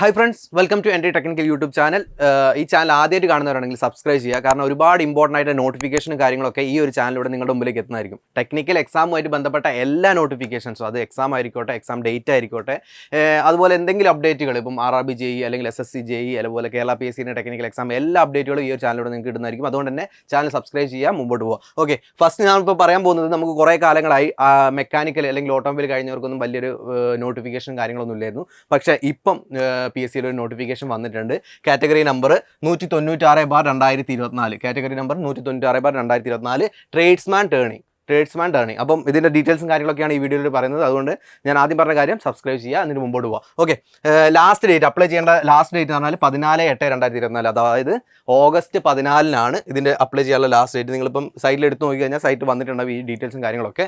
Hi friends, welcome to Entry Technical YouTube channel. This channel ആദ്യമായിട്ട് കാണുന്നവരാണെങ്കിൽ subscribe ചെയ്യുക. കാരണം ഒരുപാട് ഇമ്പോർട്ടൻ്റ് ആയിട്ട് നോട്ടിഫിക്കേഷനും കാര്യങ്ങളൊക്കെ ഈ ഒരു ചാനലിലൂടെ നിങ്ങളുടെ മുമ്പിലേക്ക് എത്തുന്നതായിരിക്കും. ടെക്നിക്കൽ എക്സാമുമായിട്ട് ബന്ധപ്പെട്ട എല്ലാ നോട്ടിഫിക്കേഷൻസും, അത് എക്സാം ആയിരിക്കോട്ടെ, എക്സാം ഡേറ്റ് ആയിരിക്കോട്ടെ, അതുപോലെ എന്തെങ്കിലും അപ്ഡേറ്റുകൾ, ഇപ്പം RRB JEE അല്ലെങ്കിൽ SSC JEE, അതുപോലെ കേരള PSC ടെക്നിക്കൽ എക്സാം എല്ലാ അപ്ഡേറ്റുകളും ഈ ഒരു ചാനലിലൂടെ നിങ്ങൾക്ക് കിട്ടുന്നതായിരിക്കും. അതുകൊണ്ട് തന്നെ ചാനൽ സബ്സ്ക്രൈബ് ചെയ്യുക, മുമ്പോട്ട് പോകുക. ഓക്കെ, ഫസ്റ്റ് ഞാനിപ്പോൾ പറയാൻ പോകുന്നത്, നമുക്ക് കുറേ കാലങ്ങളായി മെക്കാനിക്കൽ അല്ലെങ്കിൽ ഓട്ടോമൊബൈൽ കഴിഞ്ഞവർക്കൊന്നും വലിയൊരു നോട്ടിഫിക്കേഷൻ കാര്യങ്ങളൊന്നും ഇല്ലായിരുന്നു. പക്ഷേ ഇപ്പം PSC ഒരു നോട്ടിഫിക്കേഷൻ വന്നിട്ടുണ്ട്. Category number 196/2024, category number 196/2024, tradesman turning. അപ്പം ഇതിൻ്റെ ഡീറ്റെയിൽസും കാര്യങ്ങളൊക്കെയാണ് ഈ വീഡിയോയിൽ പറയുന്നത്. അതുകൊണ്ട് ഞാൻ ആദ്യം പറഞ്ഞ കാര്യം സബ്സ്ക്രൈബ് ചെയ്യുക, എന്നിട്ട് മുമ്പോട്ട് പോകാം. ഓക്കെ, ലാസ്റ്റ് ഡേറ്റ്, അപ്ലൈ ചെയ്യേണ്ട ലാസ്റ്റ് ഡേറ്റ് എന്ന് പറഞ്ഞാൽ 14/8/2024, അതായത് August 14 ഇതിൻ്റെ അപ്ലൈ ചെയ്യാനുള്ള ലാസ്റ്റ് ഡേറ്റ്. നിങ്ങളിപ്പം സൈറ്റിൽ എടുത്ത് നോക്കി കഴിഞ്ഞാൽ സൈറ്റ് വന്നിട്ടുണ്ടാവും ഈ ഡീറ്റെയിൽസും കാര്യങ്ങളൊക്കെ.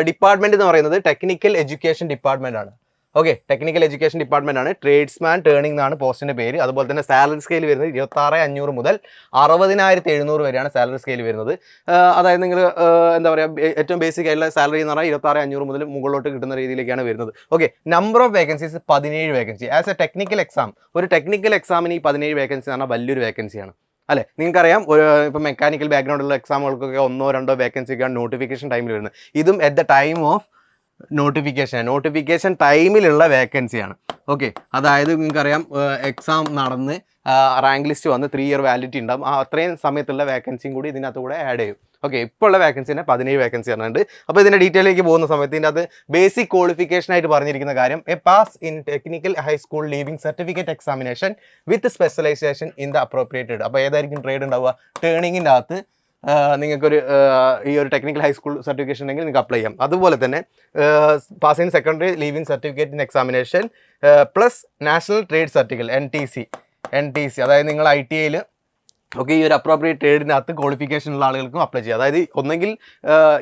ഡിപ്പാർട്ട്മെൻറ്റ് എന്ന് പറയുന്നത് ടെക്നിക്കൽ എഡ്യൂക്കേഷൻ ഡിപ്പാർട്ട്മെൻ്റ് ആണ്. ഓക്കെ, ടെക്നിക്കൽ എഡ്യൂക്കേഷൻ ഡിപ്പാർട്ട്മെൻ്റ് ആണ്. ട്രേഡ്സ്മാൻ ടേണിംഗ് എന്നാണ് പോസ്റ്റിൻ്റെ പേര്. അതുപോലെ തന്നെ സാലറി സ്കെയിൽ വരുന്നത് 26,500 മുതൽ 60,700 വരെയാണ് സാലറി സ്കെയിൽ വരുന്നത്. അതായത് നിങ്ങൾ എന്താ പറയുക, ഏറ്റവും ബേസിക് ആയിട്ടുള്ള സാലറി എന്ന് പറഞ്ഞാൽ 26,500 മുതൽ മുകളിലോട്ട് കിട്ടുന്ന രീതിയിലേക്കാണ് വരുന്നത്. Okay, number of vacancies 17 vacancy. As A technical exam, ഒരു ടെക്നിക്കൽ എക്സാമിന് ഈ 17 വേക്കൻസി എന്ന് പറഞ്ഞാൽ വലിയൊരു വേക്കൻസിയാണ് അല്ലേ. നിങ്ങൾക്കറിയാം, ഇപ്പം മെക്കാനിക്കൽ ബാക്ക്ഗ്രൗണ്ടുള്ള എക്സാമുകൾക്കൊക്കെ 1-2 വേക്കൻസിയൊക്കെയാണ് നോട്ടിഫിക്കേഷൻ ടൈമിൽ വരുന്നത്. ഇതും at the time of notification ടൈമിലുള്ള വേക്കൻസിയാണ്. ഓക്കെ, അതായത് നിങ്ങൾക്കറിയാം, എക്സാം നടന്ന് റാങ്ക് ലിസ്റ്റ് വന്ന് 3 ഇയർ വാലിഡിറ്റി ഉണ്ടാകും. അത്രയും സമയത്തുള്ള വേക്കൻസിയും കൂടി ഇതിനകത്ത് കൂടെ ആഡ് ചെയ്യും. ഓക്കെ, ഇപ്പോൾ ഉള്ള വേക്കൻസിനെ 17 വേക്കൻസി പറഞ്ഞിട്ടുണ്ട്. അപ്പോൾ ഇതിൻ്റെ ഡീറ്റെയിലേക്ക് പോകുന്ന സമയത്ത് ഇതിൻ്റെ അത് ബേസിക് ക്വാളിഫിക്കേഷൻ ആയിട്ട് പറഞ്ഞിരിക്കുന്ന കാര്യം, a pass in technical high school leaving certificate examination with specialization in the appropriated. അപ്പോൾ ഏതായിരിക്കും ട്രേഡ് ഉണ്ടാവുക? ടേണിങ്ങിൻ്റെ അകത്ത് നിങ്ങൾക്കൊരു ഈ ഒരു ടെക്നിക്കൽ ഹൈസ്കൂൾ സർട്ടിഫിക്കേഷൻ ഉണ്ടെങ്കിൽ നിങ്ങൾക്ക് അപ്ലൈ ചെയ്യാം. അതുപോലെ തന്നെ pass in secondary leaving certificate in examination plus national trade certificate NTC, അതായത് നിങ്ങൾ ITIയിൽ ഓക്കെ ഈ ഒരു അപ്രോപ്രിയേറ്റ് ട്രേഡിനകത്ത് ക്വാളിഫിക്കേഷൻ ഉള്ള ആളുകൾക്കും അപ്ലൈ ചെയ്യാം. അതായത് ഒന്നെങ്കിൽ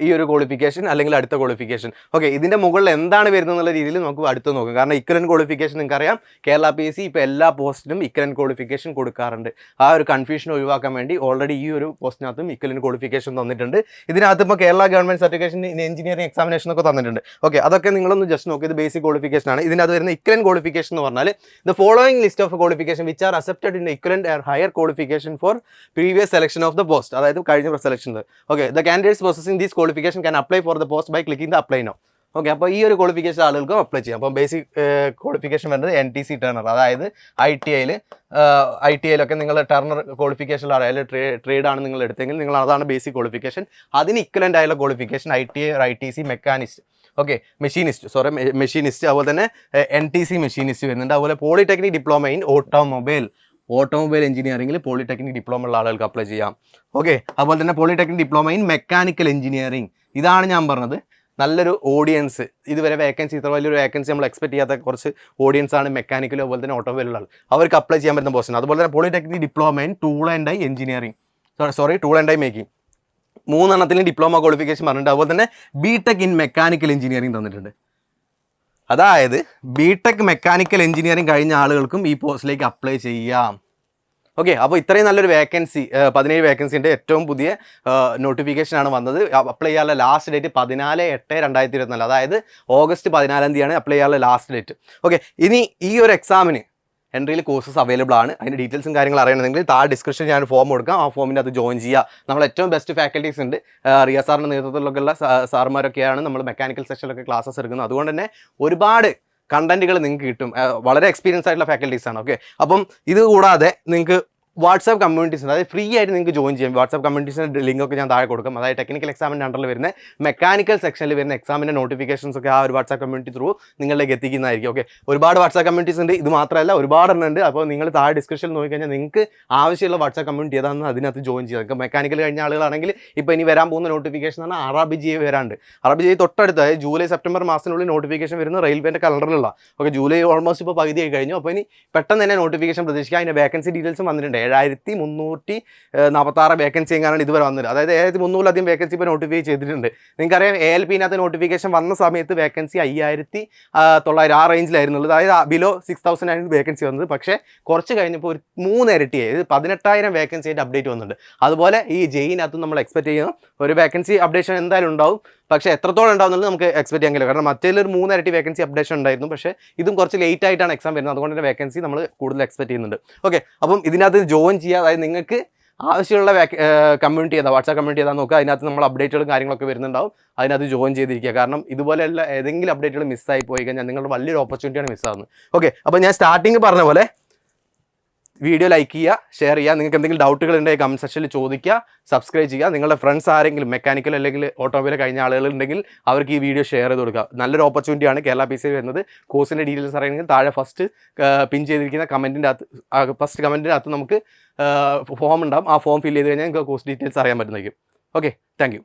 ഈ ഒരു ക്വാളിഫിക്കേഷൻ അല്ലെങ്കിൽ അടുത്ത ക്വാളിഫിക്കേഷൻ. ഓക്കെ, ഇതിൻ്റെ മുകളിൽ എന്താണ് വരുന്നത് എന്നുള്ള രീതിയിൽ നമുക്ക് അടുത്ത് നോക്കാം. കാരണം ഇക്വലന്റ് ക്വാളിഫിക്കേഷൻ നിങ്ങൾക്കറിയാം, കേരള PSC ഇപ്പോൾ എല്ലാ പോസ്റ്റിലും ഇക്വലന്റ് ക്വാളിഫിക്കേഷൻ കൊടുക്കാറുണ്ട്. ആ ഒരു കൺഫ്യൂഷൻ ഒഴിവാക്കാൻ വേണ്ടി ഓൾറെഡി ഈ ഒരു പോസ്റ്റിനകത്തും ഇക്വലന്റ് ക്വാളിഫിക്കേഷൻ തന്നിട്ടുണ്ട്. ഇതിനകത്ത് ഇപ്പോൾ Kerala government certification in engineering examination ഒക്കെ തന്നിട്ടുണ്ട്. ഓക്കെ, അതൊക്കെ നിങ്ങളൊന്ന് ജസ്റ്റ് നോക്കി, ഇത് ബേസിക് ക്വാളിഫിക്കേഷൻ ആണ്. ഇതിനകത്ത് വരുന്ന ഇക്വലന്റ് ക്വാളിഫിക്കേഷൻ എന്ന് പറഞ്ഞാൽ the following list of qualification which are accepted in equivalent and higher qualification for previous selection of the post, അതായത് കഴിഞ്ഞ സെലക്ഷനിൽ. Okay, the candidates possessing these qualification can apply for the post by clicking the apply now. Okay, അപ്പോൾ ഈ ഒരു qualification ആളുകൾക്കും apply ചെയ്യാം. അപ്പോൾ basic qualification വരുന്നത് NTC ടേണർ, അതായത് ITIയിലൊക്കെ നിങ്ങൾ ടേണർ ക്വാളിഫിക്കേഷനിലാണ്, അല്ലെങ്കിൽ ട്രേഡാണ് നിങ്ങൾ എടുത്തെങ്കിൽ നിങ്ങൾ അതാണ് ബേസിക് ക്വാളിഫിക്കേഷൻ. അതിന് ഇക്വലൻ്റ് ആയുള്ള qualification ITI ITC machinist, okay machinist, അതുപോലെ തന്നെ NTC മെഷീനിസ്റ്റ് വരുന്നുണ്ട്. അതുപോലെ പോളിടെക്നിക് ഡിപ്ലോമ ഇൻ ഓട്ടോമൊബൈൽ എഞ്ചിനീയറിംഗിൽ പോളിടെക്നിക് ഡിപ്ലോമ ഉള്ള ആളുകൾക്ക് അപ്ലൈ ചെയ്യാം. ഓക്കെ, അതുപോലെ തന്നെ polytechnic diploma in mechanical engineering. ഇതാണ് ഞാൻ പറഞ്ഞത്, നല്ലൊരു ഓഡിയൻസ്. ഇതുവരെ വേക്കൻസി, ഇത്ര വലിയൊരു വേക്കൻസി നമ്മൾ എക്സ്പെക്ട് ചെയ്യാത്ത കുറച്ച് ഓഡിയൻസ് ആണ് മെക്കാനിക്കലും അതുപോലെ തന്നെ ഓട്ടോമൊബൈലുള്ള ആൾ, അവർക്ക് അപ്ലൈ ചെയ്യാൻ പറ്റുന്ന പോസ്റ്റാണ്. അതുപോലെ തന്നെ polytechnic diploma in tool and dye making. 3 diploma qualification പറഞ്ഞിട്ടുണ്ട്. അതുപോലെ തന്നെ BTech ഇൻ മെക്കാനിക്കൽ എഞ്ചിനീയറിംഗ് തന്നിട്ടുണ്ട്. അതായത് BTech മെക്കാനിക്കൽ എഞ്ചിനീയറിംഗ് കഴിഞ്ഞ ആളുകൾക്കും ഈ പോസ്റ്റിലേക്ക് അപ്ലൈ ചെയ്യാം. ഓക്കെ, അപ്പോൾ ഇത്രയും നല്ലൊരു വേക്കൻസി, 17 വേക്കൻസിൻ്റെ ഏറ്റവും പുതിയ നോട്ടിഫിക്കേഷനാണ് വന്നത്. അപ്ലൈ ചെയ്യാനുള്ള ലാസ്റ്റ് ഡേറ്റ് 14/8/2024, അതായത് August 14 അപ്ലൈ ചെയ്യാനുള്ള ലാസ്റ്റ് ഡേറ്റ്. ഓക്കെ, ഇനി ഈ ഒരു എക്സാമിന് എൻട്രിയിൽ കോഴ്സസ് അവൈലബിൾ ആണ്. അതിൻ്റെ ഡീറ്റെയിൽസും കാര്യങ്ങൾ അറിയണമെങ്കിൽ താഴെ ഡിസ്ക്രിപ്ഷൻ ഞാൻ ഫോം കൊടുക്കാം, ആ ഫോമിൻ്റെ അത് ജോയിൻ ചെയ്യുക. നമ്മൾ ഏറ്റവും ബെസ്റ്റ് ഫാക്കൽറ്റീസ് ഉണ്ട്, റിയ സാറിൻ്റെ നേതൃത്വത്തിലൊക്കെയുള്ള സാർമാരൊക്കെയാണ് നമ്മൾ മെക്കാനിക്കൽ സെക്ഷനിലൊക്കെ ക്ലാസ്സസ് എടുക്കുന്നത്. അതുകൊണ്ട് തന്നെ ഒരുപാട് കണ്ടന്റുകൾ നിങ്ങൾക്ക് കിട്ടും. വളരെ എക്സ്പീരിയൻസ് ആയിട്ടുള്ള ഫാക്കൽറ്റീസാണ്. ഓക്കെ, അപ്പം ഇത് കൂടാതെ നിങ്ങൾക്ക് വാട്സാപ്പ് കമ്മ്യൂണിറ്റീസ്, അതായത് ഫ്രീ ആയിട്ട് നിങ്ങൾക്ക് ജോയിൻ ചെയ്യാം. വാട്സാപ്പ് കമ്മ്യൂണിറ്റീസിൻ്റെ ലിങ്കൊക്കെ ഞാൻ താഴെ കൊടുക്കും. അതായത് ടെക്നിക്കൽ എക്സാമിൻ്റെ അണ്ടറിൽ വരുന്ന മെക്കാനിക്കൽ സെക്ഷനിൽ വരുന്ന എക്സാമിൻ്റെ നോട്ടിഫിക്കേഷൻസ് ഒക്കെ ആ ഒരു വാട്സാപ്പ് കമ്മ്യൂണിറ്റി ത്രൂ നിങ്ങളിലേക്ക് എത്തിക്കുന്നതായിരിക്കും. ഓക്കെ, ഒരുപാട് വാട്സാപ്പ് കമ്മ്യൂണിറ്റീസ് ഉണ്ട്, ഇത് മാത്രമല്ല ഒരുപാടെണ്ണം ഉണ്ട്. അപ്പോൾ നിങ്ങൾ താഴെ ഡിസ്ക്രിപ്ഷനിൽ നോക്കിക്കഴിഞ്ഞാൽ നിങ്ങൾക്ക് ആവശ്യമുള്ള വാട്സാപ്പ് കമ്മ്യൂണിറ്റി ഏതാണെന്ന് അതിനകത്ത് ജോയിൻ ചെയ്യാം. മെക്കാനിക്കൽ കഴിഞ്ഞ ആളുകളാണെങ്കിൽ ഇപ്പോൾ ഇനി വരാൻ പോകുന്ന നോട്ടിഫിക്കേഷൻ എന്ന് പറഞ്ഞാൽ RRB JEE വരാണ്ട്. RRB JEE തൊട്ടടുത്ത്, അതായത് ജൂലൈ സെപ്റ്റംബർ മാസത്തിനുള്ളിൽ നോട്ടിഫിക്കേഷൻ വരുന്ന റെയിൽവേൻ്റെ കലണ്ടറിലുള്ള. ഓക്കെ, ജൂലൈ ഓൾമോസ്റ്റ് ഇപ്പോൾ പകുതിയായി കഴിഞ്ഞു. അപ്പോൾ ഇനി പെട്ടെന്ന് തന്നെ നോട്ടിഫിക്കേഷൻ പ്രതീക്ഷിക്കുക. അതിൻ്റെ വേക്കൻസി ഡീറ്റെയിൽസും വന്നിട്ടുണ്ട്. 7,346 വേക്കൻസി എങ്ങാനാണ് ഇതുവരെ വന്നത്. അതായത് 7,300-ലധികം വേക്കൻസി ഇപ്പോൾ നോട്ടിഫൈ ചെയ്തിട്ടുണ്ട്. നിങ്ങൾക്കറിയാം, ALPനകത്ത് നോട്ടിഫിക്കേഷൻ വന്ന സമയത്ത് വേക്കൻസി 5,900 ആ റേഞ്ചിലായിരുന്നുള്ളത്. അതായത് ബിലോ 6,000 ആയിരുന്നു വേക്കൻസി വന്നത്. പക്ഷേ കുറച്ച് കഴിഞ്ഞപ്പോൾ ഒരു 3 ഇരട്ടിയായി, 18,000 വേക്കൻസി ആയിട്ട് അപ്ഡേറ്റ് വന്നിട്ടുണ്ട്. അതുപോലെ ഈ JEEനകത്തും നമ്മൾ എക്സ്പെക്ട് ചെയ്യുന്ന ഒരു വേക്കൻസി അപ്ഡേഷൻ എന്തായാലും ഉണ്ടാവും. പക്ഷേ എത്രത്തോളം ഉണ്ടാവുന്നത് നമുക്ക് എക്സ്പെക്ട് ചെയ്യാൻ കഴിയില്ല. കാരണം മറ്റേലൊരു 3 ഇരട്ടി വേക്കൻസി അപ്ഡേഷൻ ഉണ്ടായിരുന്നു, പക്ഷേ ഇതും കുറച്ച് ലേറ്റ് ആയിട്ടാണ് എക്സാം വരുന്നത്. അതുകൊണ്ട് തന്നെ വേക്കൻസി നമ്മൾ കൂടുതൽ എക്സ്പെക്ട് ചെയ്യുന്നുണ്ട്. ഓക്കെ, അപ്പം ഇതിനകത്ത് ജോയിൻ ചെയ്യുക. അതായത് നിങ്ങൾക്ക് ആവശ്യമുള്ള കമ്മ്യൂണിറ്റി ചെയ്താൽ വാട്സാപ്പ് കമ്മ്യൂണിറ്റി ചെയ്താൽ നോക്കുക. അതിനകത്ത് നമ്മൾ അപ്ഡേറ്റുകളും കാര്യങ്ങളൊക്കെ വരുന്നുണ്ടാവും. അതിനകത്ത് ജോയിൻ ചെയ്തിരിക്കുക. കാരണം ഇതുപോലെയുള്ള ഏതെങ്കിലും അപ്ഡേറ്റുകൾ മിസ്സായി പോയി കഴിഞ്ഞാൽ നിങ്ങളുടെ വലിയൊരു ഓപ്പർച്യൂണിറ്റിയാണ് മിസ്സാകുന്നത്. ഓക്കെ, അപ്പോൾ ഞാൻ സ്റ്റാർട്ടിങ് പറഞ്ഞ പോലെ വീഡിയോ ലൈക്ക് ചെയ്യുക, ഷെയർ ചെയ്യുക. നിങ്ങൾക്ക് എന്തെങ്കിലും ഡൗട്ടുകൾ ഉണ്ടെങ്കിൽ കമൻറ്റ് സെക്ഷനിൽ ചോദിക്കുക, സബ്സ്ക്രൈബ് ചെയ്യുക. നിങ്ങളുടെ ഫ്രണ്ട്സ് ആരെങ്കിലും മെക്കാനിക്കൽ അല്ലെങ്കിൽ ഓട്ടോമൊബൈൽ കഴിഞ്ഞ ആളുകളുണ്ടെങ്കിൽ അവർക്ക് ഈ വീഡിയോ ഷെയർ ചെയ്ത് കൊടുക്കുക. നല്ലൊരു ഓപ്പർച്യൂണിറ്റിയാണ് കേരള PCL വരുന്നത്. കോഴ്സിൻ്റെ ഡീറ്റെയിൽസ് അറിയണമെങ്കിൽ താഴെ ഫസ്റ്റ് പിൻ ചെയ്തിരിക്കുന്ന കമൻറ്റിൻ്റെ അകത്ത് ഫസ്റ്റ് കമൻറ്റിൻ്റെ അകത്ത് നമുക്ക് ഫോം ഉണ്ടാകും. ആ ഫോം ഫില്ല് ചെയ്ത് കഴിഞ്ഞാൽ നിങ്ങൾക്ക് കോഴ്സ് ഡീറ്റെയിൽസ് അറിയാൻ പറ്റുന്നതായിരിക്കും. Okay, thank you.